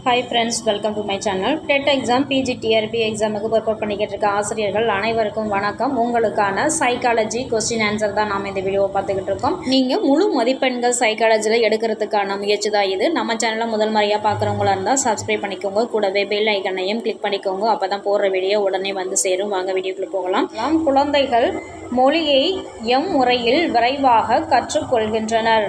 Hi friends, welcome to my channel. TET exam PGTRB எக்ஸாமுக்கு prepare பண்ணிக்கிட்டு இருக்க ஆசிரியர்கள் அனைவருக்கும் வணக்கம். உங்களுக்கான சைக்காலஜி கொஸ்டின் ஆன்சர் தான் நாம் இந்த வீடியோவை பார்த்துக்கிட்டு இருக்கோம். நீங்கள் முழு மதிப்பெண்கள் சைக்காலஜியில் எடுக்கிறதுக்கான முயற்சி தான் இது. நம்ம சேனலில் முதல் முறையாக பார்க்குறவங்களா இருந்தால் சப்ஸ்கிரைப் பண்ணிக்கோங்க. கூடவே பெல் ஐக்கனையும் கிளிக் பண்ணிக்கோங்க. அப்போ தான் போடுற வீடியோ உடனே வந்து சேரும். வாங்க வீடியோக்குள்ளே போகலாம். குழந்தைகள் மொழியை முறையில் விரைவாக கற்றுக்கொள்கின்றனர்.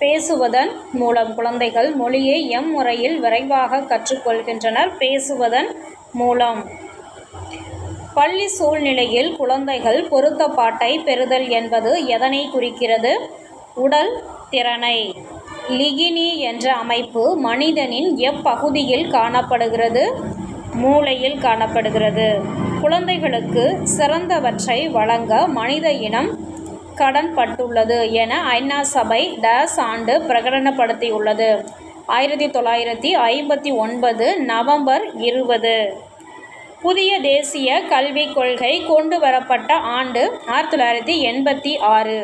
பேசுவதன் மூலம் குழந்தைகள் மொழியை முறையில் விரைவாக கற்றுக்கொள்கின்றனர். பேசுவதன் மூலம். பள்ளி சூழ்நிலையில் குழந்தைகள் பொருத்தப்பாட்டை பெறுதல் என்பது எதனை குறிக்கிறது? உடல் திறனை. லிகினி என்ற அமைப்பு மனிதனின் எப்பகுதியில் காணப்படுகிறது? மூளையில் காணப்படுகிறது. குழந்தைகளுக்கு சிறந்தவற்றை வழங்க மனித இனம் கடன் பட்டுள்ளது என ஐநா சபை டேஸ் ஆண்டு பிரகடனப்படுத்தியுள்ளது. 1959 நவம்பர் 20. புதிய தேசிய கல்விக் கொள்கை கொண்டு வரப்பட்ட ஆண்டு 1986.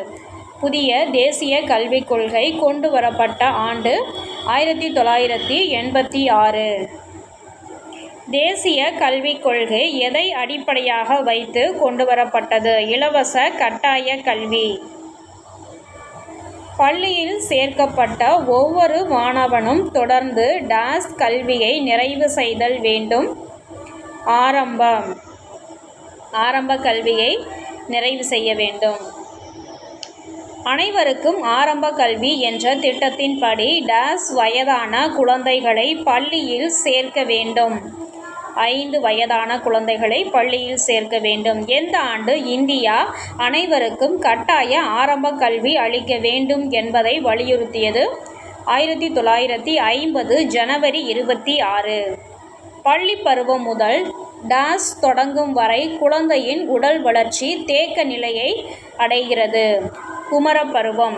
புதிய தேசிய கல்விக் கொள்கை கொண்டு வரப்பட்ட ஆண்டு 1986. தேசிய கல்விக் கொள்கை எதை அடிப்படையாக வைத்து கொண்டு வரப்பட்டது? இலவச கட்டாய கல்வி. பள்ளியில் சேர்க்கப்பட்ட ஒவ்வொரு மாணவனும் தொடர்ந்து டேஸ் கல்வியை நிறைவு செய்தல் வேண்டும்? ஆரம்ப கல்வியை நிறைவு செய்ய வேண்டும். அனைவருக்கும் ஆரம்ப கல்வி என்ற திட்டத்தின்படி டேஸ் வயதான குழந்தைகளை பள்ளியில் சேர்க்க வேண்டும்? 5 வயதான குழந்தைகளை பள்ளியில் சேர்க்க வேண்டும். எந்த ஆண்டு இந்தியா அனைவருக்கும் கட்டாய ஆரம்ப கல்வி அளிக்க வேண்டும் என்பதை வலியுறுத்தியது? 1950 ஜனவரி 26. பள்ளி பருவம் முதல் டேஸ் தொடங்கும் வரை குழந்தையின் உடல் வளர்ச்சி தேக்க நிலையை அடைகிறது? குமரப்பருவம்.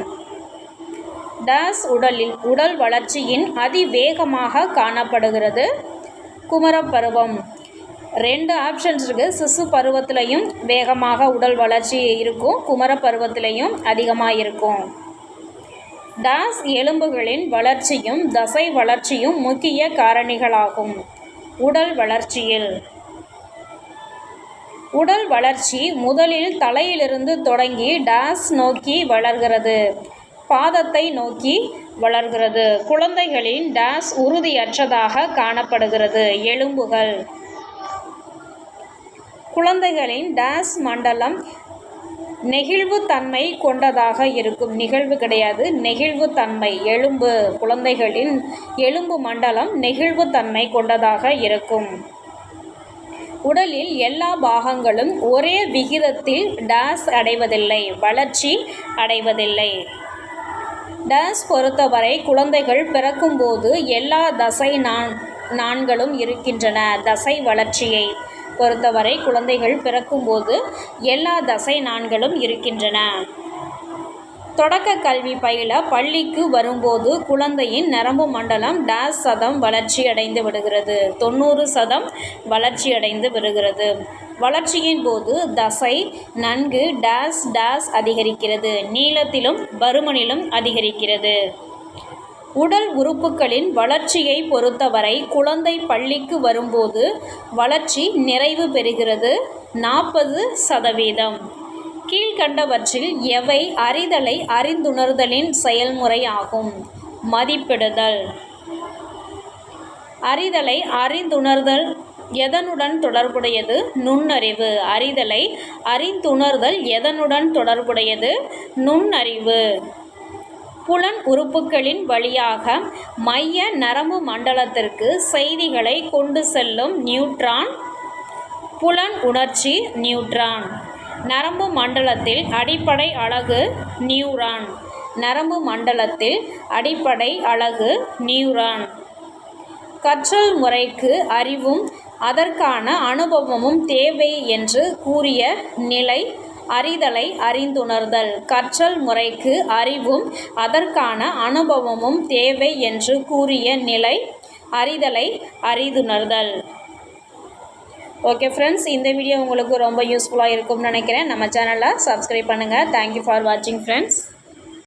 டேஸ் உடல் வளர்ச்சியின் அதிவேகமாக காணப்படுகிறது? குமரப்பருவம். 2 ஆப்ஷன்ஸ் இருக்குது. சிசு பருவத்திலையும் வேகமாக உடல் வளர்ச்சி இருக்கும், குமரப்பருவத்திலையும் அதிகமாக இருக்கும். டேஸ் எலும்புகளின் வளர்ச்சியும் தசை வளர்ச்சியும் முக்கிய காரணிகளாகும். உடல் வளர்ச்சியில். உடல் வளர்ச்சி முதலில் தலையிலிருந்து தொடங்கி டேஸ் நோக்கி வளர்கிறது? பாதத்தை நோக்கி வளர்கிறது. குழந்தைகளின் டேஸ் உறுதியற்றதாக காணப்படுகிறது? எலும்புகள். குழந்தைகளின் டேஸ் மண்டலம் நெகிழ்வுத்தன்மை கொண்டதாக இருக்கும்? நிகழ்வு கிடையாது, நெகிழ்வுத்தன்மை. எலும்பு. குழந்தைகளின் எலும்பு மண்டலம் நெகிழ்வுத்தன்மை கொண்டதாக இருக்கும். உடலில் எல்லா பாகங்களும் ஒரே விகிதத்தில் டேஸ் அடைவதில்லை, வளர்ச்சி அடைவதில்லை. டேஸ் பொறுத்தவரை குழந்தைகள் பிறக்கும்போது எல்லா தசை நாண்களும் இருக்கின்றன? தசை வளர்ச்சியை பொறுத்தவரை குழந்தைகள் பிறக்கும்போது எல்லா தசை நாண்களும் இருக்கின்றன. தொடக்க கல்வி பயில பள்ளிக்கு வரும்போது குழந்தையின் நரம்பு மண்டலம் டேஸ் சதம் வளர்ச்சி அடைந்து விடுகிறது? 90% வளர்ச்சி அடைந்து வருகிறது. வளர்ச்சியின் போது தசை நன்கு டேஸ் அதிகரிக்கிறது? நீளத்திலும் பருமனிலும் அதிகரிக்கிறது. உடல் உறுப்புகளின் வளர்ச்சியை பொறுத்தவரை குழந்தை பள்ளிக்கு வரும்போது வளர்ச்சி நிறைவு பெறுகிறது? 40%. கீழ்கண்டவற்றில் எவை அறிதலை அறிந்துணர்தலின் செயல்முறை ஆகும்? மதிப்பிடுதல். அறிதலை அறிந்துணர்தல் எதனுடன் தொடர்புடையது? நுண்ணறிவு. அறிதலை அறிந்துணர்தல் எதனுடன் தொடர்புடையது? நுண்ணறிவு. புலன் உறுப்புகளின் வழியாக மைய நரம்பு மண்டலத்திற்கு செய்திகளை கொண்டு செல்லும் நியூட்ரான். புலன் உணர்ச்சி நியூட்ரான். நரம்பு மண்டலத்தில் அடிப்படை அலகு நியூரான். நரம்பு மண்டலத்தில் அடிப்படை அலகு நியூரான். கற்றல் முறைக்கு அறிவும் அதற்கான அனுபவமும் தேவை என்று கூறிய நிலை அறிதலை அறிந்துணர்தல். கற்றல் முறைக்கு அறிவும் அதற்கான அனுபவமும் தேவை என்று கூறிய நிலை அறிதலை அறிந்துணர்தல். ஓகே ஃப்ரெண்ட்ஸ், இந்த வீடியோ உங்களுக்கு ரொம்ப யூஸ்ஃபுல்லாக இருக்கும்னு நினைக்கிறேன். நம்ம சேனலை சப்ஸ்கிரைப் பண்ணுங்கள். தேங்க்யூ ஃபார் வாட்சிங் ஃப்ரெண்ட்ஸ்.